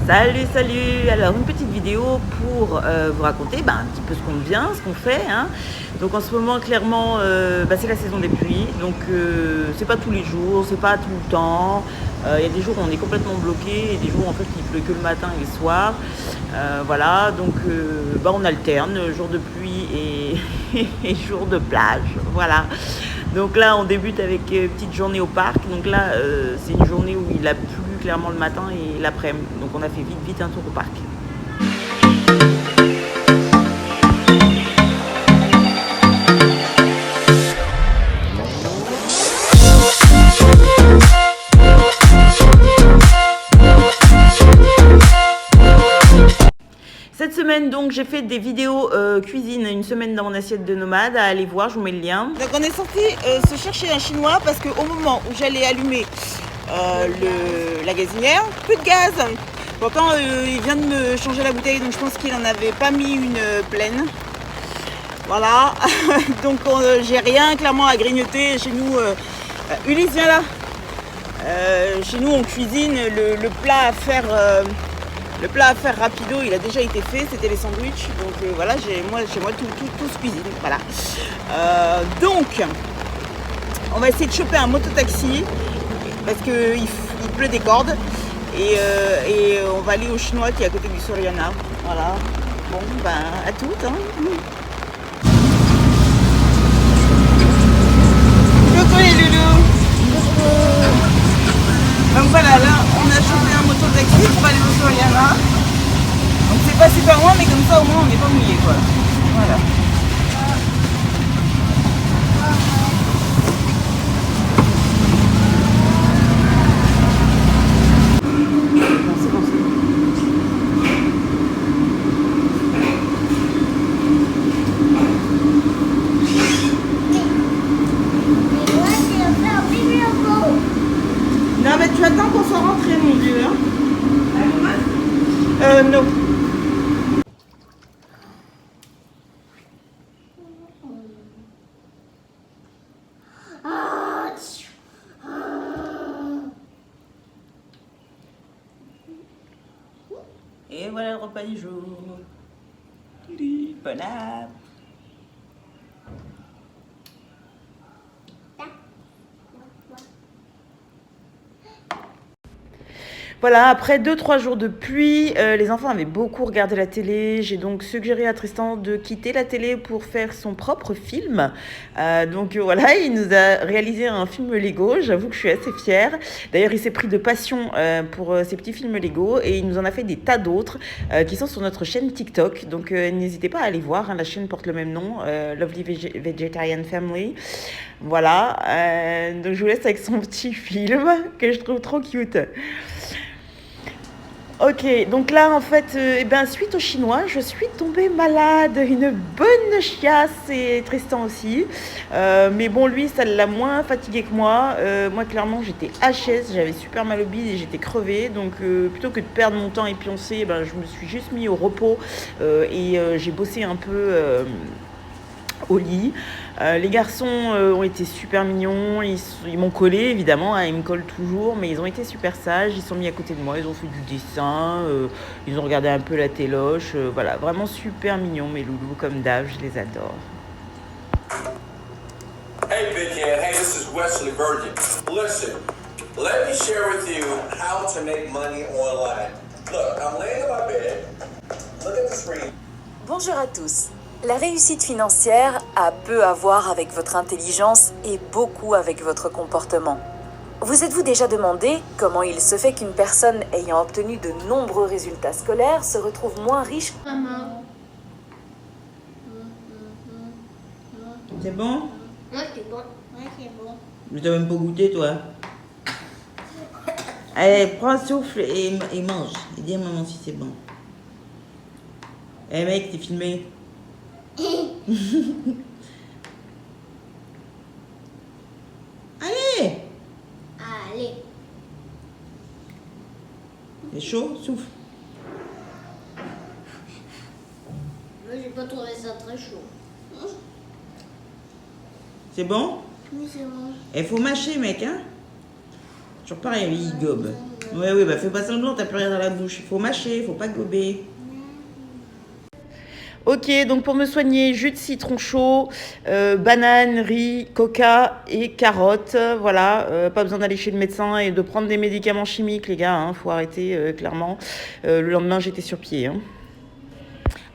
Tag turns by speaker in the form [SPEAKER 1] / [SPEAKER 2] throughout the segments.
[SPEAKER 1] Salut, salut! Alors, une petite vidéo pour vous raconter un petit peu ce qu'on vient, ce qu'on fait. Hein. Donc, en ce moment, clairement, c'est la saison des pluies. Donc, c'est pas tous les jours, c'est pas tout le temps. Il y a des jours où on est complètement bloqué et des jours en fait il pleut que le matin et le soir. Voilà, donc on alterne jour de pluie et jour de plage. Voilà. Donc là, on débute avec une petite journée au parc. Donc là, c'est une journée où il a plu clairement le matin et l'après-midi. Donc on a fait vite un tour au parc. Cette semaine, donc, j'ai fait des vidéos cuisine, une semaine dans mon assiette de nomade, à aller voir, je vous mets le lien. Donc on est sorti se chercher un chinois parce qu'au moment où j'allais allumer la gazinière, plus de gaz. Pourtant, il vient de me changer la bouteille, donc je pense qu'il n'en avait pas mis une pleine. Voilà, donc j'ai rien clairement à grignoter. Chez nous, Ulysse, viens là. Chez nous, on cuisine le plat à faire... Le plat à faire rapido, il a déjà été fait, c'était les sandwichs. Donc voilà, chez moi tout se cuisine. Voilà. Donc, on va essayer de choper un mototaxi parce qu'il pleut des cordes. Et on va aller au chinois qui est à côté du Soriana. Voilà. Bon, à toutes. Hein. Coucou les loulous. Donc voilà, là on a chopé un mototaxi pour aller au Soriana. Donc c'est pas super loin, mais comme ça au moins on n'est pas mouillé quoi. Voilà. Non mais tu attends qu'on soit rentré mon vieux. Hein. Non. Et voilà le repas du jour. Bon app. Voilà, après 2-3 jours de pluie, les enfants avaient beaucoup regardé la télé. J'ai donc suggéré à Tristan de quitter la télé pour faire son propre film. Donc voilà, il nous a réalisé un film Lego. J'avoue que je suis assez fière. D'ailleurs, il s'est pris de passion pour ces petits films Lego et il nous en a fait des tas d'autres qui sont sur notre chaîne TikTok. Donc n'hésitez pas à aller voir. Hein, la chaîne porte le même nom, Lovely Vegetarian Family. Voilà, donc je vous laisse avec son petit film que je trouve trop cute. Ok, donc là en fait, suite au chinois, je suis tombée malade, une bonne chiasse et Tristan aussi. Mais bon, lui, ça l'a moins fatigué que moi. Moi, clairement, j'étais HS, j'avais super mal au bide et j'étais crevée. Donc, plutôt que de perdre mon temps et pioncer, je me suis juste mis au repos et j'ai bossé un peu au lit. Les garçons ont été super mignons, ils m'ont collé évidemment, hein, ils me collent toujours, mais ils ont été super sages, ils sont mis à côté de moi, ils ont fait du dessin, ils ont regardé un peu la téloche, voilà, vraiment super mignons mes loulous, comme d'hab, je les adore.
[SPEAKER 2] Hey big head, hey, this is Wesley Virgin. Listen, let me share with you how to make money online. Look, I'm laying in my bed, look at the screen.
[SPEAKER 3] Bonjour à tous. La réussite financière a peu à voir avec votre intelligence et beaucoup avec votre comportement. Vous êtes-vous déjà demandé comment il se fait qu'une personne ayant obtenu de nombreux résultats scolaires se retrouve moins riche?
[SPEAKER 4] Maman.
[SPEAKER 1] C'est bon?
[SPEAKER 4] Ouais, c'est bon. Ouais, c'est bon.
[SPEAKER 1] Mais t'as même pas goûté toi? Allez, prends un souffle et mange. Et dis à maman si c'est bon. Eh mec, t'es filmé. Allez!
[SPEAKER 4] Allez.
[SPEAKER 1] C'est chaud, souffle.
[SPEAKER 4] Moi, j'ai pas trouvé ça très chaud.
[SPEAKER 1] C'est bon?
[SPEAKER 4] Oui, c'est bon.
[SPEAKER 1] Il faut mâcher, mec, hein? Toujours pareil, il gobe. Oui, bah fais pas semblant, t'as plus rien dans la bouche. Faut mâcher, faut pas gober. Ok, donc pour me soigner, jus de citron chaud, banane, riz, coca et carottes. Voilà, pas besoin d'aller chez le médecin et de prendre des médicaments chimiques, les gars. Hein, faut arrêter, clairement. Le lendemain, j'étais sur pied. Hein.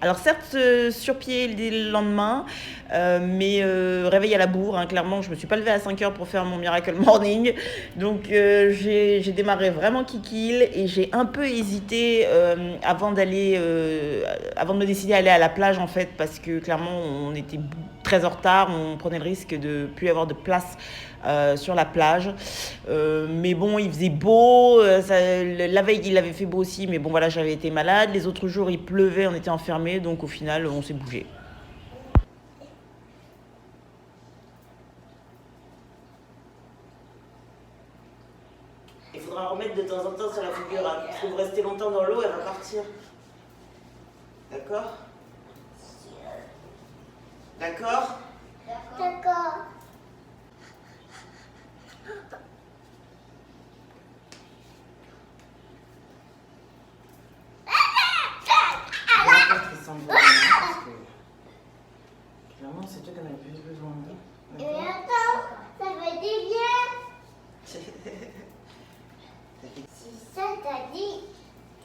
[SPEAKER 1] Alors certes sur pied le lendemain, mais réveil à la bourre, hein, clairement je me suis pas levée à 5h pour faire mon miracle morning, donc j'ai démarré vraiment kikil et j'ai un peu hésité avant de me décider à aller à la plage en fait, parce que clairement on était très en retard, on prenait le risque de plus avoir de place sur la plage, mais bon il faisait beau, la veille il avait fait beau aussi, mais bon voilà j'avais été malade, les autres jours il pleuvait, on était enfermés, donc au final on s'est bougé. Il faudra remettre de temps en temps sur la figure, hein. Si vous restez longtemps dans l'eau, elle va partir. D'accord? D'accord?
[SPEAKER 4] D'accord.
[SPEAKER 1] Clairement, c'est toi qui en as plus besoin.
[SPEAKER 4] Et attends, ça fait du bien. Si ça t'a dit,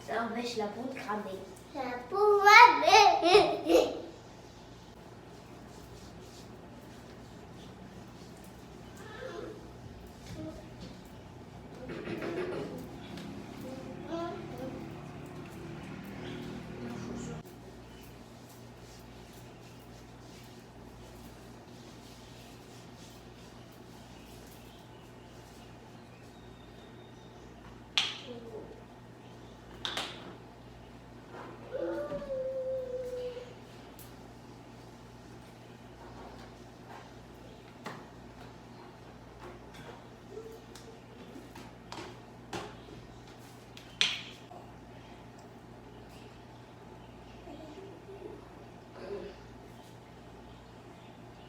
[SPEAKER 4] ça empêche la peau de cramer. La peau va bien.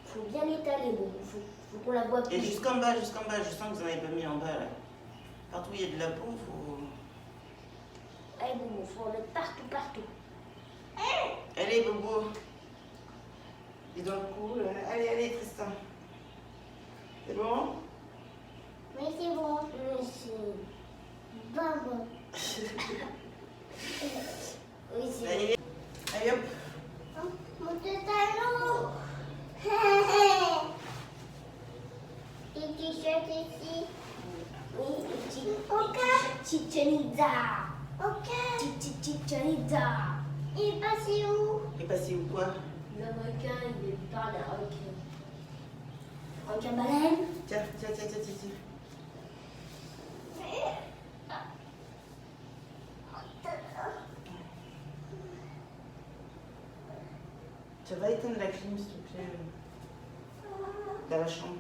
[SPEAKER 4] Faut bien l'étaler, bon. Faut qu'on la voie plus.
[SPEAKER 1] Et jusqu'en bas, je sens que vous n'en avez pas mis en bas là. Partout où il y a de la peau, faut.
[SPEAKER 4] Allez, Boubou, faut en mettre partout, partout.
[SPEAKER 1] Allez, Bobo. Et dans le cou, là. Allez, Tristan. C'est bon?
[SPEAKER 4] Oui, c'est bon. Mais c'est pas bon. Oui, c'est bon.
[SPEAKER 1] Allez, hop.
[SPEAKER 4] Mon tétano. Et t-shirt ici. Oui, ok. Chichenida. Ok. Chichenida. Il est passé où?
[SPEAKER 1] Et passé où quoi?
[SPEAKER 4] L'Américain, il parle avec un baleine.
[SPEAKER 1] Tiens. Tu vas éteindre la clim, s'il te plaît, dans la chambre.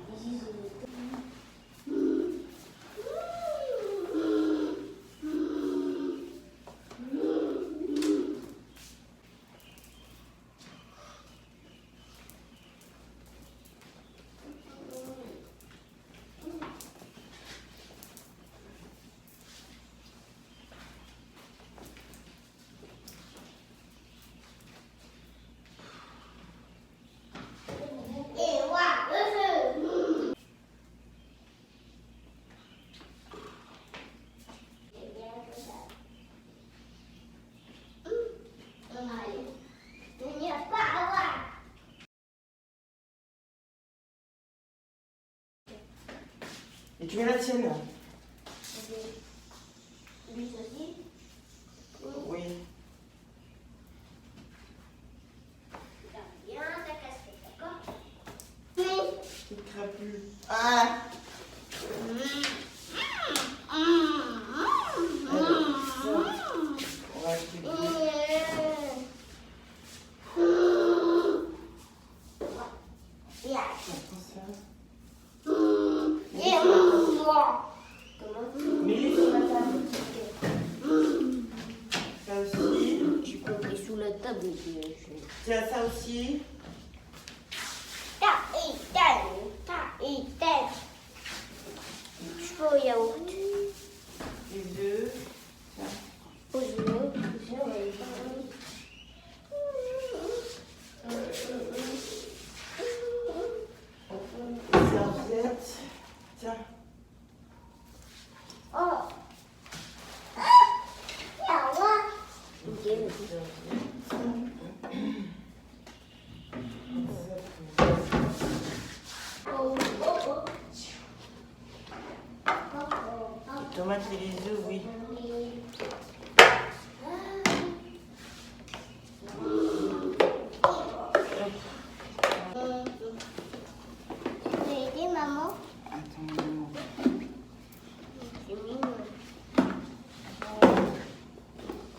[SPEAKER 1] Et tu mets la tienne?
[SPEAKER 4] Lui aussi?
[SPEAKER 1] Oui.
[SPEAKER 4] Garde bien ta casquette, d'accord? Oui.
[SPEAKER 1] Petite crapule. Ah! On va acheter plus. Mets-les sur la table. Ça aussi.
[SPEAKER 4] Tu peux mettre sous la table.
[SPEAKER 1] Tiens, ça aussi.
[SPEAKER 4] Je peux au yaourt.
[SPEAKER 1] Les œufs. c'est les œufs, oui.
[SPEAKER 4] Tu peux aider maman?
[SPEAKER 1] Attends, maman.
[SPEAKER 4] C'est mignon.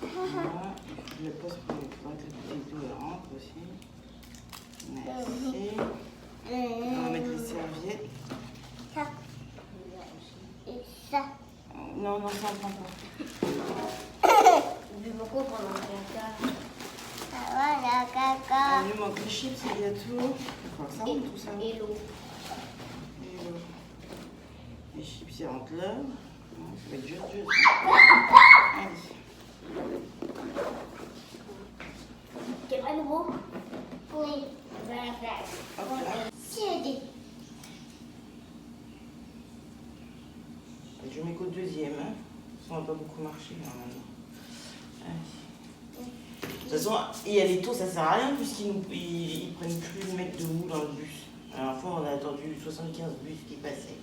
[SPEAKER 1] Voilà, je le pose pour que le petit doigt rentre aussi. Merci. On va mettre les serviettes.
[SPEAKER 4] Ça. Et ça.
[SPEAKER 1] Non, non, ça ne prend pas.
[SPEAKER 4] Du beaucoup pendant le caca. Ça va la caca.
[SPEAKER 1] Il nous manque les chips, les gâteaux. Enfin, ça rentre tout ça.
[SPEAKER 4] Et l'eau.
[SPEAKER 1] Et l'eau. Les chips, ils rentrent là. Non, ça va être juste. Allez.
[SPEAKER 4] C'est pas nouveau? Oui. Voilà.
[SPEAKER 1] Hop là.
[SPEAKER 4] C'est dit.
[SPEAKER 1] Je mets qu'au deuxième. Hein. Ça va pas beaucoup marcher normalement. Allez. De toute façon, il y a les tours, ça sert à rien puisqu'ils prennent plus le mec de mou dans le bus. La dernière fois, on a attendu 75 bus qui passaient.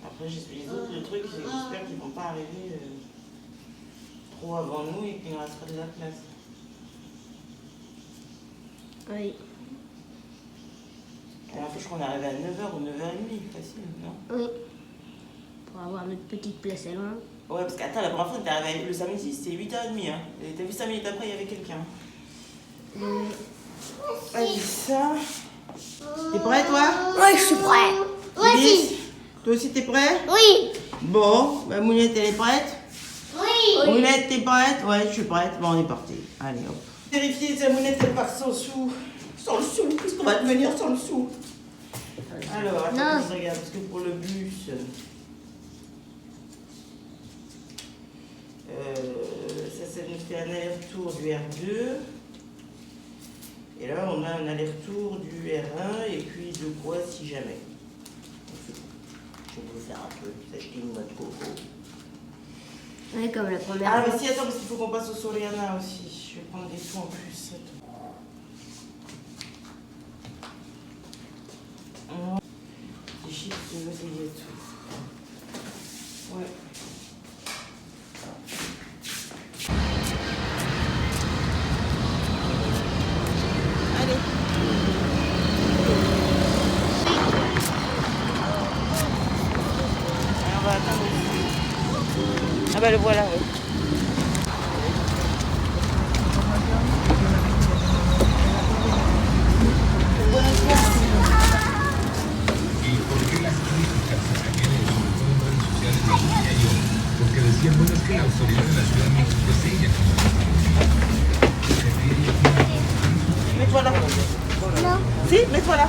[SPEAKER 1] Après, les autres trucs, j'espère qu'ils ne vont pas arriver trop avant nous et qu'il nous restera de la place.
[SPEAKER 5] Oui.
[SPEAKER 1] La dernière fois, je crois qu'on est arrivé à 9h ou 9h30, facile, non?
[SPEAKER 5] Oui. Pour avoir notre petite place à loin.
[SPEAKER 1] Ouais, parce qu'attends, la première fois, on était arrivé le samedi, c'était 8h30. Hein. Et t'as vu 5 minutes après, il y avait quelqu'un. Allez, ça. T'es prêt, toi?
[SPEAKER 4] Oui, je suis prêt.
[SPEAKER 1] Lise, toi aussi, t'es prêt?
[SPEAKER 4] Oui.
[SPEAKER 1] Bon, bah, Mounette, elle est prête?
[SPEAKER 4] Oui.
[SPEAKER 1] Mounette, t'es prête? Ouais, je suis prête. Bon, on est parti. Allez, hop. Vérifiez si la Mounette, elle part sans sou. Sans le sou, puisqu'on va devenir sans le sou. Alors, attends, je regarde, parce que pour le bus... ça nous fait un aller-retour du R2. Et là, on a un aller-retour du R1 et puis de quoi si jamais. Je vais vous faire un peu cette ligne de coco.
[SPEAKER 5] Oui, comme la première
[SPEAKER 1] Ah,
[SPEAKER 5] fois.
[SPEAKER 1] mais si, attends, parce qu'il faut qu'on passe au Soriana aussi. Je vais prendre des sous en plus. Attends. Des chips de et tout. Ouais. Allez. Alors, on va attendre aussi. Ah bah le voilà, oui.
[SPEAKER 6] ¿Y por qué las críticas se cayeron en todas las redes sociales de diario? Porque decían, bueno, es que la autoridad de la Ciudad de México es ella como
[SPEAKER 1] Mets-toi là.
[SPEAKER 4] Non.
[SPEAKER 1] Si, mets-toi là.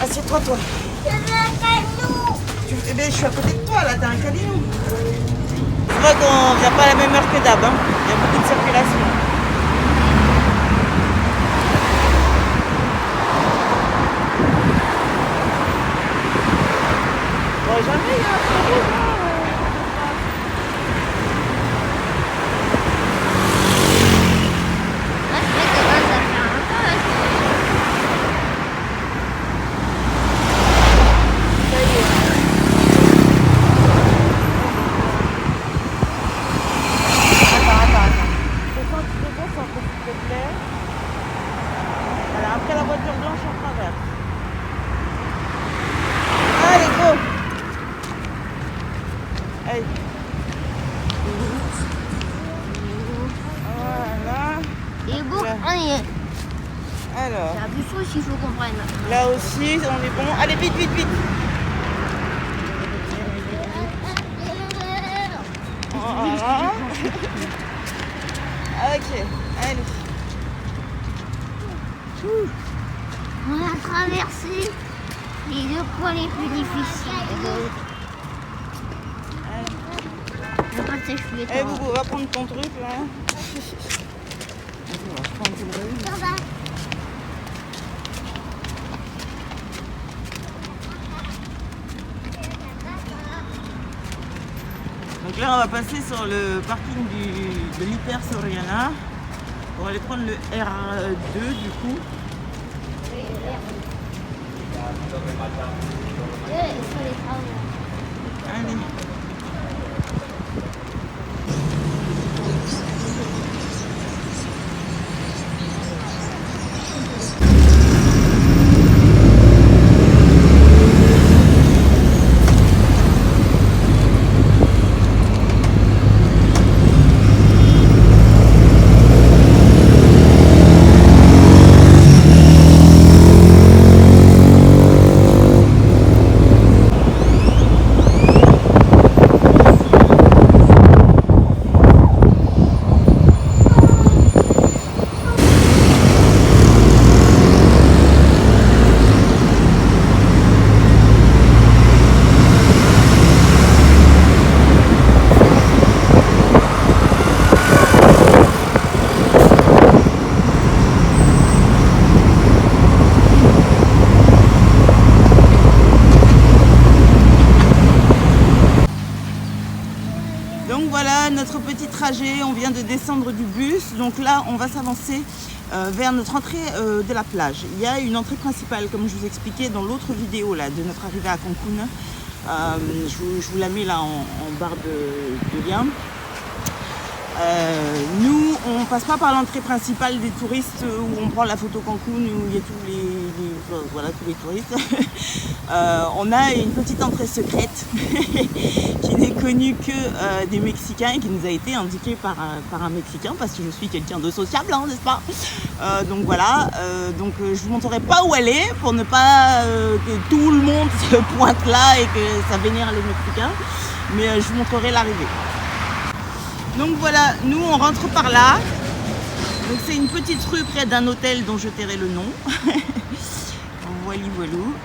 [SPEAKER 1] Assieds-toi, toi.
[SPEAKER 4] Je veux un cadeau.
[SPEAKER 1] Eh ben, je suis à côté de toi, là, t'as un calinou. C'est vrai qu'on vient pas à la même heure que d'hab, hein. Il y a beaucoup de circulation. Bon, jamais il y a un peu rouge, hein.
[SPEAKER 5] Ah, c'est vrai que là, ça fait un peu.
[SPEAKER 1] Ça y est. Attends. Je descends, s'il te plaît. Voilà, après la voiture blanche, on traverse. Allez, go! Allez. Voilà.
[SPEAKER 5] Et bon,
[SPEAKER 1] Là.
[SPEAKER 5] on y est.
[SPEAKER 1] Alors,
[SPEAKER 5] C'est un peu chaud s'il faut qu'on prenne.
[SPEAKER 1] là aussi, on est bon. Allez, vite. Voilà. Ok, allez.
[SPEAKER 5] On a traversé les deux points les plus difficiles. Je passe les cheveux.
[SPEAKER 1] Eh, Boubou, va prendre ton truc là. On va prendre tout le reste.
[SPEAKER 4] Ça va.
[SPEAKER 1] Donc là, on va passer sur le parking de l'Hyper Soriana pour aller prendre le R2 du coup.
[SPEAKER 5] Il faut les travaux.
[SPEAKER 1] Allez. Donc voilà notre petit trajet, on vient de descendre du bus, donc là on va s'avancer vers notre entrée de la plage. Il y a une entrée principale comme je vous expliquais dans l'autre vidéo là, de notre arrivée à Cancun. Je vous la mets là en barre de lien. Nous on passe pas par l'entrée principale des touristes où on prend la photo Cancun, où il y a tous les touristes. On a une petite entrée secrète qui n'est connue que des Mexicains et qui nous a été indiquée par un Mexicain parce que je suis quelqu'un de sociable, hein, n'est-ce pas? Donc voilà, je vous montrerai pas où aller pour ne pas que tout le monde se pointe là et que ça vénère les Mexicains, mais je vous montrerai l'arrivée. Donc voilà, nous on rentre par là. Donc c'est une petite rue près d'un hôtel dont je tairai le nom. Voili voilou.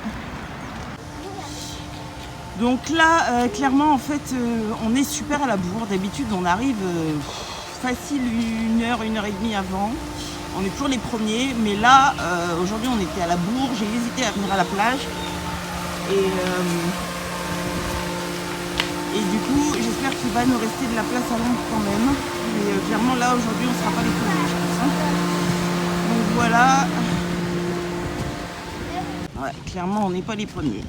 [SPEAKER 1] Donc là, clairement en fait, on est super à la bourre. D'habitude on arrive facile 1h et demie avant. On est toujours les premiers, mais là, aujourd'hui on était à la bourre. J'ai hésité à venir à la plage. Et du coup, j'espère qu'il va nous rester de la place à l'ombre quand même. Mais clairement, là, aujourd'hui, on ne sera pas les premiers, je pense. Hein. Donc voilà. Ouais, clairement, on n'est pas les premiers.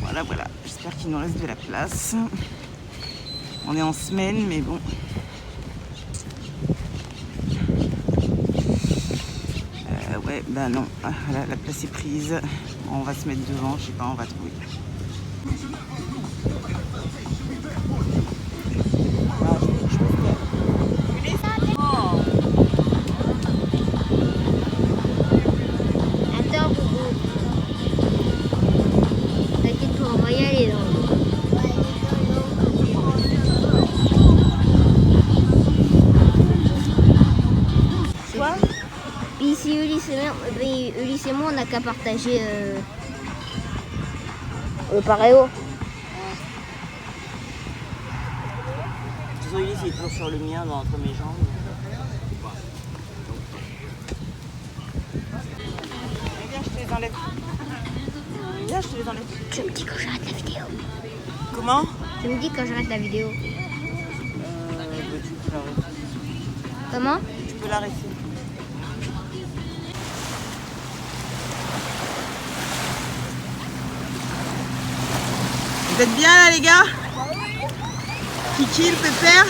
[SPEAKER 1] Voilà, voilà. J'espère qu'il nous reste de la place. On est en semaine, mais bon. Ouais, bah non. Là, la place est prise. On va se mettre devant, je sais pas, on va trouver.
[SPEAKER 5] Puis ici, Ulysse et moi, on n'a qu'à partager le paréo.
[SPEAKER 1] Désolé, il est toujours sur le mien, entre mes jambes. Viens, je te les enlève. Viens, je te les enlève.
[SPEAKER 5] Tu me dis quand j'arrête la vidéo.
[SPEAKER 1] Comment?
[SPEAKER 5] Tu me dis quand j'arrête la vidéo.
[SPEAKER 1] Tu peux l'arrêter.
[SPEAKER 5] Comment?
[SPEAKER 1] Tu peux l'arrêter. Vous êtes bien là les gars? Kiki, le pépère?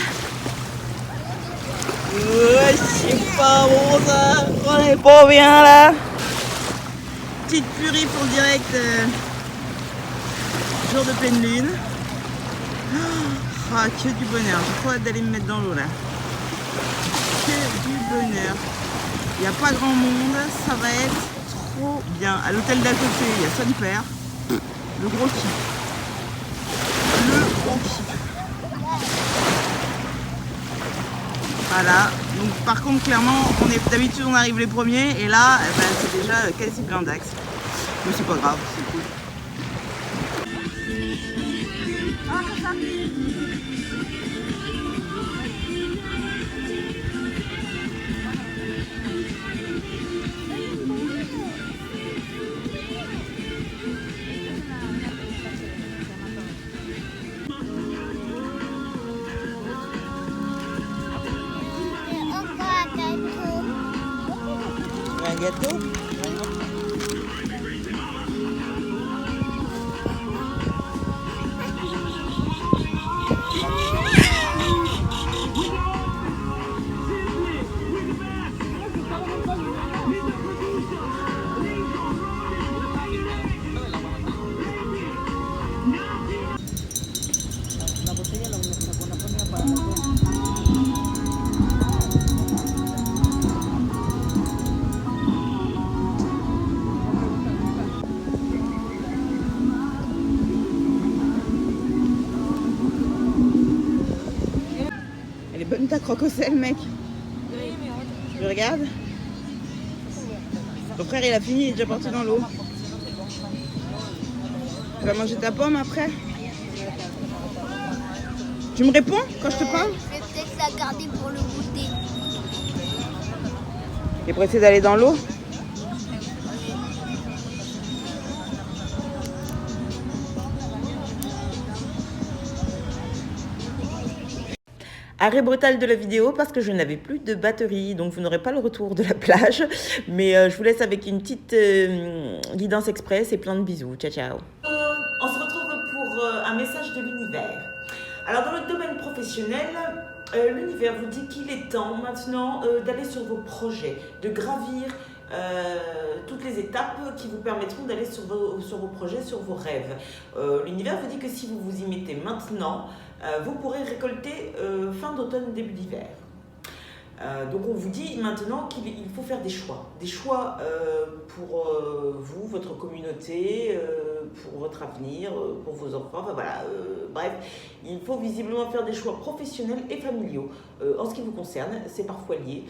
[SPEAKER 1] Ouais, c'est pas bon ça. On est pas bien là. Petite purée pour le direct. Jour de pleine lune. Ah, que du bonheur. J'ai trop hâte d'aller me mettre dans l'eau là. Que du bonheur. Il n'y a pas grand monde. Ça va être trop bien. À l'hôtel d'à côté, il y a son père. Le gros kiff. Voilà, donc par contre clairement d'habitude on arrive les premiers et là c'est déjà quasi plein d'axes. Mais c'est pas grave, c'est cool. Un gâteau? bonne ta croque au sel, mec. Tu regardes? Ton frère, il a fini, il est déjà parti dans l'eau. Tu vas manger ta pomme après? Tu me réponds quand je te parle?
[SPEAKER 5] Je vais peut-être la garder pour le goûter.
[SPEAKER 1] T'es pressé d'aller dans l'eau? Arrêt brutal de la vidéo parce que je n'avais plus de batterie, donc vous n'aurez pas le retour de la plage. Mais je vous laisse avec une petite guidance express et plein de bisous. Ciao, ciao. On se retrouve pour un message de l'univers. Alors dans le domaine professionnel, l'univers vous dit qu'il est temps maintenant d'aller sur vos projets, de gravir toutes les étapes qui vous permettront d'aller sur vos projets, sur vos rêves. L'univers vous dit que si vous vous y mettez maintenant, vous pourrez récolter fin d'automne, début d'hiver. Donc on vous dit maintenant qu'il faut faire des choix pour vous, votre communauté, pour votre avenir, pour vos enfants, enfin voilà, bref, il faut visiblement faire des choix professionnels et familiaux. En ce qui vous concerne, c'est parfois lié,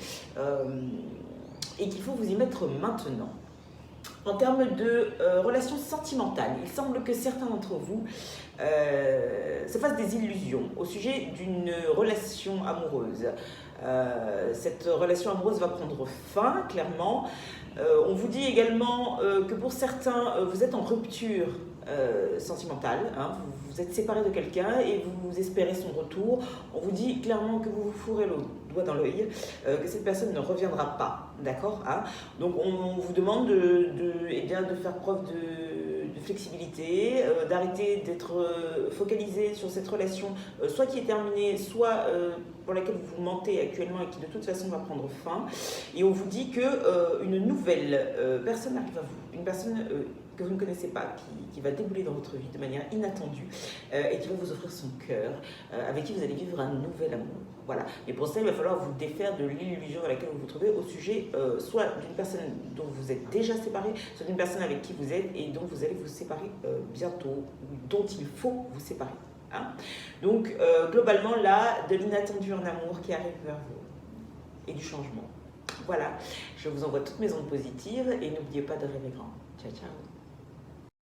[SPEAKER 1] et qu'il faut vous y mettre maintenant. En termes de relations sentimentales, il semble que certains d'entre vous se fassent des illusions au sujet d'une relation amoureuse. Cette relation amoureuse va prendre fin, clairement. On vous dit également que pour certains, vous êtes en rupture sentimentale, hein, vous êtes séparé de quelqu'un et vous espérez son retour. On vous dit clairement que vous vous fourrez le doigt dans l'œil, que cette personne ne reviendra pas, d'accord, hein. Donc on vous demande de faire preuve de flexibilité, d'arrêter d'être focalisé sur cette relation, soit qui est terminée, soit pour laquelle vous mentez actuellement et qui de toute façon va prendre fin. Et on vous dit que une nouvelle personne arrive à vous, une personne que vous ne connaissez pas, qui va débouler dans votre vie de manière inattendue et qui va vous offrir son cœur, avec qui vous allez vivre un nouvel amour. Voilà. Et pour ça, il va falloir vous défaire de l'illusion dans laquelle vous vous trouvez au sujet soit d'une personne dont vous êtes déjà séparé, soit d'une personne avec qui vous êtes et dont vous allez vous séparer bientôt, ou dont il faut vous séparer. Hein. Donc, globalement, là, de l'inattendu en amour qui arrive vers vous et du changement. Voilà, je vous envoie toutes mes ondes positives et n'oubliez pas de rêver grand. Ciao, ciao.